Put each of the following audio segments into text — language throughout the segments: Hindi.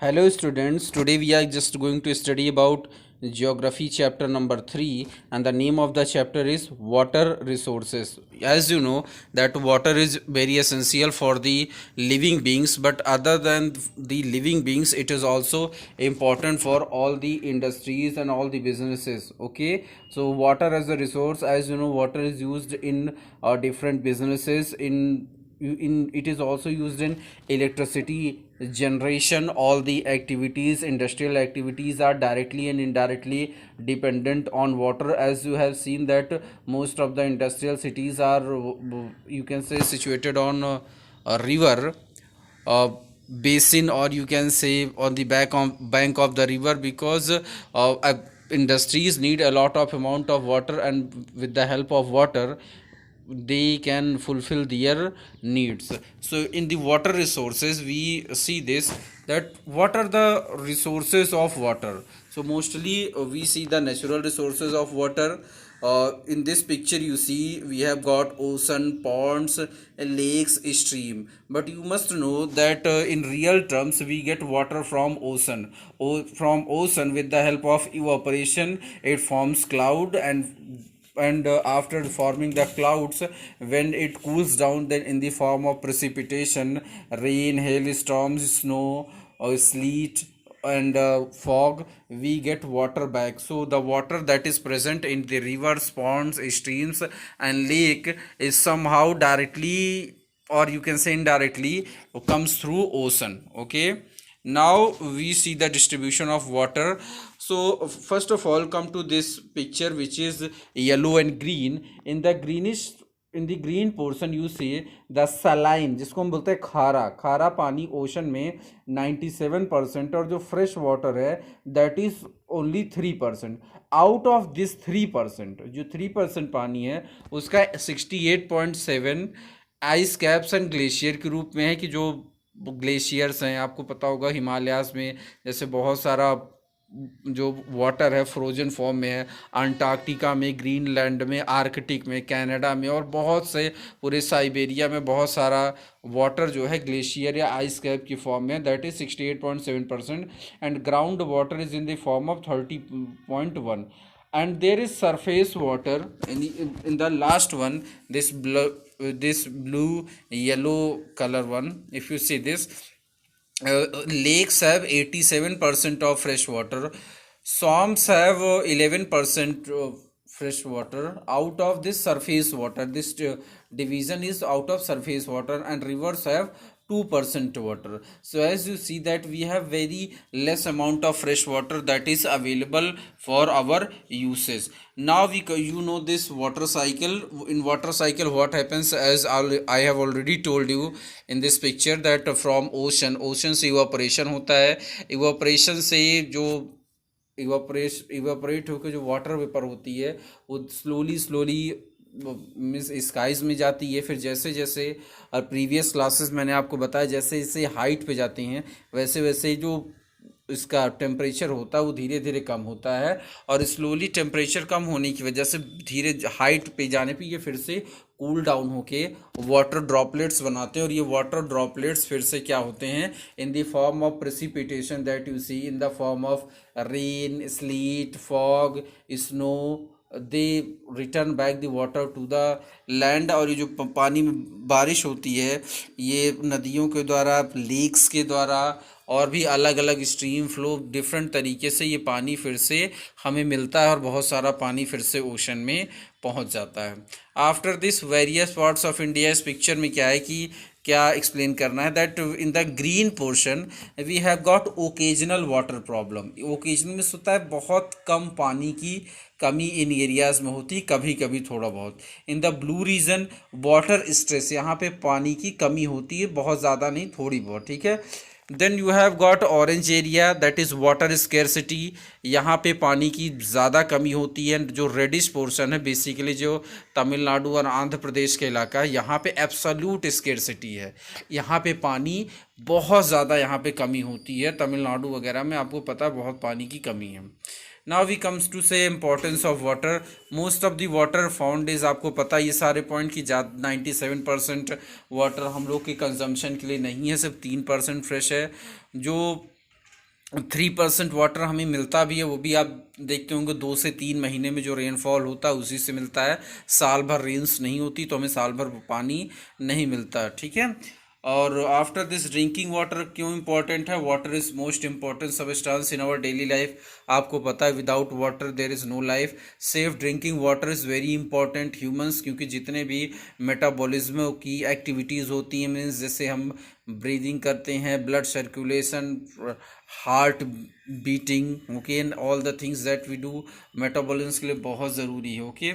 Hello students, today we are just going to study about geography chapter number 3, and the name of the chapter is water resources. As you know that water is very essential for the living beings, but other than the living beings it is also important for all the industries and all the businesses. Okay, so water as a resource, as you know, water is used in different businesses. In it is also used in electricity generation. All the activities, industrial activities, are directly and indirectly dependent on water. As you have seen that most of the industrial cities are, you can say, situated on a river, uh, basin, or you can say on the bank of the river, because industries need a lot of amount of water, and with the help of water they can fulfill their needs. So in the water resources we see this, that what are the resources of water. So mostly we see the natural resources of water. In this picture you see we have got ocean, ponds, lakes, stream, but you must know that in real terms we get water from ocean. From ocean, with the help of evaporation, it forms cloud, and after forming the clouds, when it cools down, then in the form of precipitation, rain, hail, storms, snow, sleet, and fog, we get water back. So the water that is present in the rivers, ponds, streams, and lake is somehow directly, or you can say indirectly, comes through ocean. Okay, now we see the distribution of water. So first of all, come to this picture, which is yellow and green. In the green portion you see the saline, जिसको हम बोलते हैं खारा खारा पानी ओशन में 97%, और जो फ्रेश वाटर है that is only 3%. Out of this 3%, जो 3% पानी है उसका 68.7 आइस कैप्स एंड ग्लेशियर के रूप में है, कि जो ग्लेशियर्स हैं, आपको पता होगा हिमालयाज में जैसे बहुत सारा जो वाटर है फ्रोजन फॉर्म में है, अंटार्कटिका में, ग्रीनलैंड में, आर्कटिक में, कनाडा में, और बहुत से पूरे साइबेरिया में बहुत सारा वाटर जो है ग्लेशियर या आइस कैप की फॉर्म में, that is 68.7%, and ground water is in the form of 30.1. And there is surface water in the last one, this blue yellow color one. If you see this, lakes have 87% of fresh water, swamps have 11% fresh water. Out of this surface water, this division is out of surface water, and rivers have 2% water. So as you see that we have very less amount of fresh water that is available for our uses. Now you know this water cycle. In water cycle what happens, as I have already told you in this picture, that from ocean से evaporation होता है. evaporation से जो इवेपोरेट होकर जो वाटर वेपर होती है वो स्लोली मीन्स स्काइज में जाती है. फिर जैसे जैसे प्रीवियस क्लासेस मैंने आपको बताया, जैसे जैसे हाइट पे जाती हैं वैसे वैसे जो इसका टेम्परेचर होता है वो धीरे धीरे कम होता है, और स्लोली टेम्परेचर कम होने की वजह से धीरे हाइट पे जाने पे ये फिर से कूल डाउन होके वाटर ड्रॉपलेट्स बनाते हैं. और ये वाटर ड्रॉपलेट्स फिर से क्या होते हैं, in the form of precipitation that you see in the form of rain, sleet, fog, snow, they return back the water to the land. और ये जो पानी में बारिश होती है ये नदियों के द्वारा, लेक्स के द्वारा, और भी अलग अलग स्ट्रीम फ्लो, डिफरेंट तरीके से ये पानी फिर से हमें मिलता है, और बहुत सारा पानी फिर से ओशन में पहुंच जाता है. After this various parts of India, इस पिक्चर में क्या है कि क्या एक्सप्लेन करना है, that in the green portion we have got occasional water problem. Occasional में होता है बहुत कम पानी की कमी इन एरियाज में होती, कभी कभी थोड़ा बहुत. In the blue region water stress, यहाँ पे पानी की कमी होती है, बहुत ज़्यादा नहीं, थोड़ी बहुत. ठीक है. Then you have got orange area, that is water scarcity. यहाँ पे पानी की ज़्यादा कमी होती है. जो रेडिश पोर्शन है बेसिकली जो तमिलनाडु और आंध्र प्रदेश के इलाका है, यहाँ पे एब्सोल्यूट स्केर्सिटी है. यहाँ पे पानी बहुत ज़्यादा यहाँ पे कमी होती है. तमिलनाडु वगैरह में आपको पता है बहुत पानी की कमी है. नाउ वी कम्स टू से importance of water. Most of the water found is, आपको पता है ये सारे पॉइंट की 97% वाटर हम लोग के कंजम्पशन के लिए नहीं है, सिर्फ 3% फ्रेश है. जो 3% वाटर हमें मिलता भी है, वो भी आप देखते होंगे 2 से 3 महीने में जो रेनफॉल होता है उसी से मिलता है। साल भर रेंस नहीं होती तो हमें साल भर पानी नहीं मिलता, ठीक है। और आफ्टर दिस ड्रिंकिंग वाटर क्यों इंपॉर्टेंट है? Water is most important substance in our daily life. आपको पता है without water there is no life. Safe drinking water is very important humans, क्योंकि जितने भी मेटाबॉलिज्म की एक्टिविटीज़ होती हैं, मीन्स जैसे हम ब्रीदिंग करते हैं, blood circulation, heart beating, okay, and all the things that we do metabolism के लिए बहुत ज़रूरी है, okay.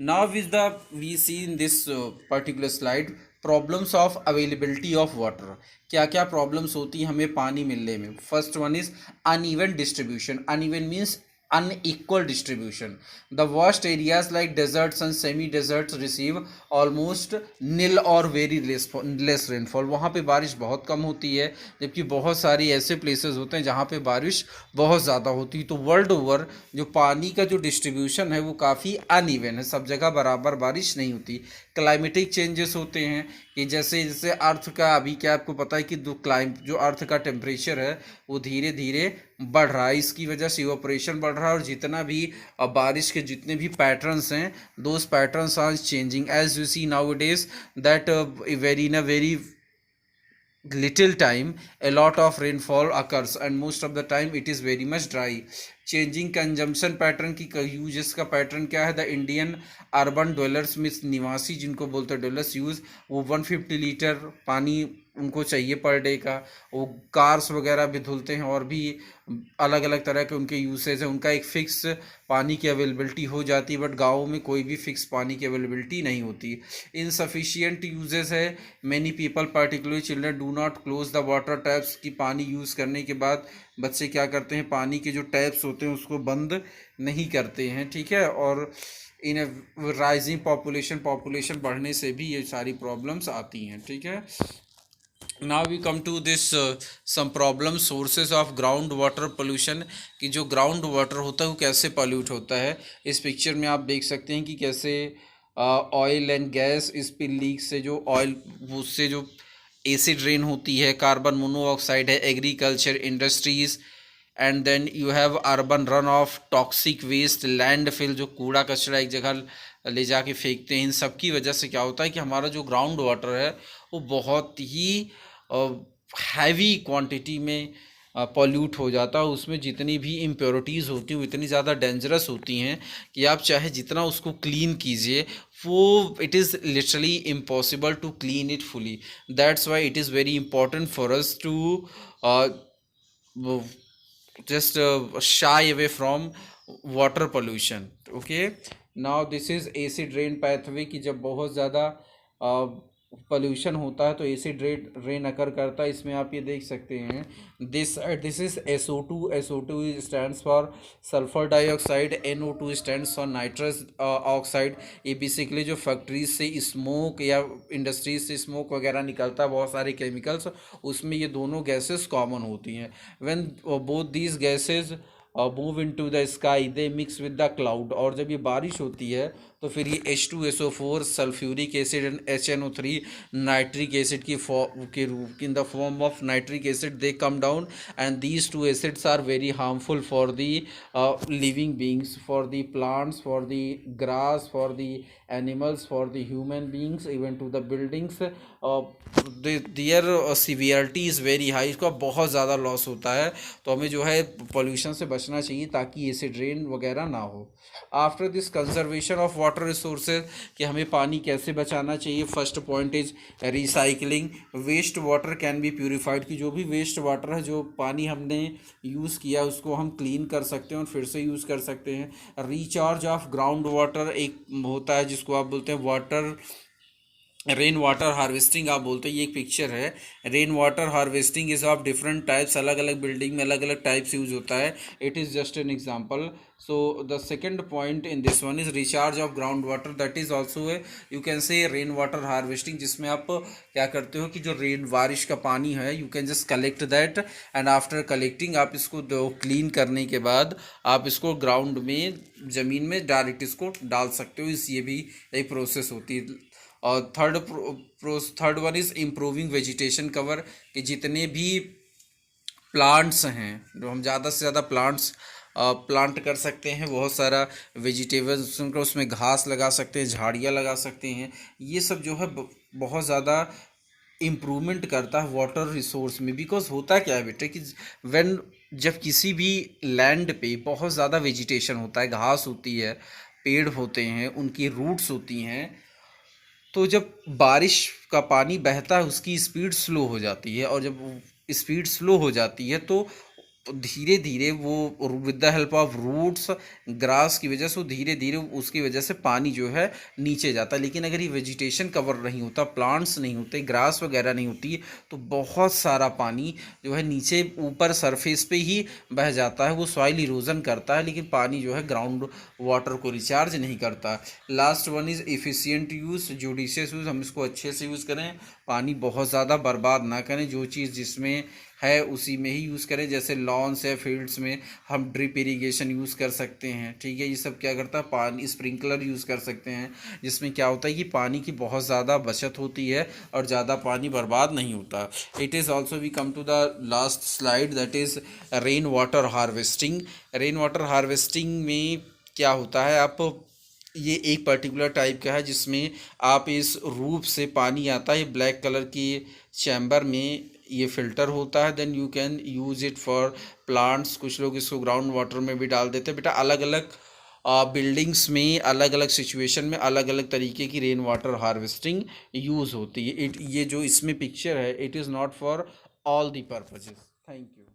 Now which the we see in this particular slide problems of availability of water. क्या क्या प्रॉब्लम्स होती हैं हमें पानी मिलने में? First one is uneven distribution. Uneven means unequal distribution. The vast areas like deserts and semi-deserts receive almost nil or very less rainfall. वहाँ पे बारिश बहुत कम होती है, जबकि बहुत सारी ऐसे प्लेसेस होते हैं जहाँ पे बारिश बहुत ज़्यादा होती है। तो वर्ल्ड ओवर जो पानी का जो डिस्ट्रीब्यूशन है वो काफ़ी अनइवन है, सब जगह बराबर बारिश नहीं होती। क्लाइमेटिक चेंजेस होते हैं कि जैसे जैसे अर्थ का, अभी क्या आपको पता है कि जो अर्थ का टेम्परेचर है वो धीरे धीरे बढ़ रहा है, इसकी वजह से इवापोरेशन बढ़ रहा है, और जितना भी बारिश के जितने भी पैटर्न्स हैं, those patterns are changing as you see nowadays that very in a very little time a lot of rainfall occurs and most of the time it is very much dry. Changing consumption pattern की यूजेस का पैटर्न क्या है? द इंडियन अर्बन डवेलर्स में निवासी जिनको बोलते हैं डवेलर्स यूज़, वो 150 लीटर पानी उनको चाहिए पर डे का। वो कार्स वगैरह भी धुलते हैं और भी अलग अलग तरह के उनके यूसेज हैं, उनका एक फ़िक्स पानी की अवेलेबिलिटी हो जाती है। बट गाँव में कोई भी फिक्स पानी की अवेलेबिलिटी नहीं होती। इनसफिशियंट यूजेस है, many people particularly children do not close the water taps, की पानी यूज़ करने के बाद बच्चे क्या करते हैं, पानी के जो टैप्स होते हैं उसको बंद नहीं करते हैं, ठीक है। और इन राइजिंग पॉपुलेशन बढ़ने से भी ये सारी प्रॉब्लम्स आती हैं, ठीक है। Now we come to this some problem sources of ground water pollution, कि जो ग्राउंड वाटर होता है वो कैसे पॉल्यूट होता है। इस पिक्चर में आप देख सकते हैं कि कैसे oil and gas spill leak से जो ऑयल, उससे जो एसिड रेन होती है, कार्बन मोनोऑक्साइड है, agriculture industries, and then you have urban runoff, toxic waste, landfill, जो कूड़ा कचरा एक जगह ले जाके फेंकते हैं। इन सब की वजह से क्या होता है कि हमारा जो ग्राउंड वाटर है वो बहुत ही हैवी क्वांटिटी में पॉल्यूट हो जाता है। उसमें जितनी भी इम्प्योरिटीज़ होती हैं वो इतनी ज़्यादा डेंजरस होती हैं कि आप चाहे जितना उसको क्लीन कीजिए, वो it is literally impossible to clean it fully. That's why it is very important for us to just shy away from water pollution, okay। now this is acid rain pathway, कि जब बहुत ज़्यादा पोल्यूशन होता है तो एसिड रेन अकर करता है। इसमें आप ये देख सकते हैं, this is SO2 stands for sulphur dioxide, NO2 stands for nitrous oxide. ये बेसिकली जो फैक्ट्रीज से स्मोक या इंडस्ट्रीज से स्मोक वगैरह निकलता है, बहुत सारे केमिकल्स, उसमें ये दोनों गैसेस कॉमन होती हैं। When both these gases move into the sky they mix with the cloud, और जब ये बारिश होती है तो फिर ये H2SO4 sulphuric acid and HNO3 nitric acid के रूप, in the form of nitric acid, they come down, and these two acids are very harmful for the living beings, for the plants, for the grass, for the animals, for the human beings, even to the buildings. Their severity is very high, इसका बहुत ज़्यादा लॉस होता है। तो हमें जो है पॉल्यूशन से बचना चाहिए ताकि एसिड रेन वगैरह ना हो। After this conservation of water resources, कि हमें पानी कैसे बचाना चाहिए। First point is recycling, waste water can be purified, कि जो भी वेस्ट वाटर है, जो पानी हमने यूज़ किया उसको हम क्लीन कर सकते हैं और फिर से यूज़ कर सकते हैं। रिचार्ज ऑफ ग्राउंड वाटर एक होता है जिसको आप बोलते हैं वाटर रेन वाटर हार्वेस्टिंग आप बोलते हैं। ये एक पिक्चर है, rain water harvesting is of different types, अलग अलग बिल्डिंग में अलग अलग टाइप्स यूज होता है। It is just an example. So the second point in this one is recharge of ground water, that is also a you can say rain water harvesting, जिसमें आप क्या करते हो कि जो रेन बारिश का पानी है you can just collect that, and after collecting आप इसको क्लीन करने के बाद आप इसको ग्राउंड में, ज़मीन में डायरेक्ट इसको डाल सकते हो। इस ये भी एक प्रोसेस होती है। और third one is improving vegetation cover, कि जितने भी प्लांट्स हैं, जो हम ज़्यादा से ज़्यादा प्लांट्स प्लांट कर सकते हैं, बहुत सारा वेजिटेबल्स उनको उसमें घास लगा सकते हैं, झाड़ियाँ लगा सकते हैं। ये सब जो है बहुत ज़्यादा इम्प्रूवमेंट करता है वाटर रिसोर्स में। बिकॉज होता क्या है बेटे कि व्हेन जब किसी भी लैंड पे बहुत ज़्यादा वेजिटेशन होता है, घास होती है, पेड़ होते हैं, उनकी रूट्स होती हैं, तो जब बारिश का पानी बहता है उसकी स्पीड स्लो हो जाती है, और जब स्पीड स्लो हो जाती है तो धीरे धीरे वो with the help of roots, grass की वजह से वो धीरे धीरे उसकी वजह से पानी जो है नीचे जाता है। लेकिन अगर ये वेजिटेशन कवर नहीं होता, प्लांट्स नहीं होते, ग्रास वगैरह नहीं होती, तो बहुत सारा पानी जो है नीचे ऊपर सरफेस पे ही बह जाता है। वो सॉइल इरोजन करता है, लेकिन पानी जो है ग्राउंड वाटर को रिचार्ज नहीं करता। Last one is efficient use, judicious use. हम इसको अच्छे से यूज़ करें, पानी बहुत ज़्यादा बर्बाद ना करें, जो चीज़ जिसमें है उसी में ही यूज़ करें। जैसे लॉन्स या फील्ड्स में हम ड्रिप इरिगेशन यूज़ कर सकते हैं, ठीक है। ये सब क्या करता है, पानी स्प्रिंकलर यूज़ कर सकते हैं, जिसमें क्या होता है कि पानी की बहुत ज़्यादा बचत होती है और ज़्यादा पानी बर्बाद नहीं होता। It is also we come to the last slide, that is rain water harvesting. Rain water harvesting में क्या होता है, आप ये एक पर्टिकुलर टाइप का है जिसमें आप इस रूप से पानी आता है ब्लैक कलर की चैम्बर में, ये फिल्टर होता है, then you can use it for plants. कुछ लोग इसको ग्राउंड वाटर में भी डाल देते हैं। बेटा अलग अलग बिल्डिंग्स में, अलग अलग सिचुएशन में अलग अलग तरीके की रेन वाटर हार्वेस्टिंग यूज़ होती है। ये जो इसमें पिक्चर है, it is not for all the purposes. Thank you.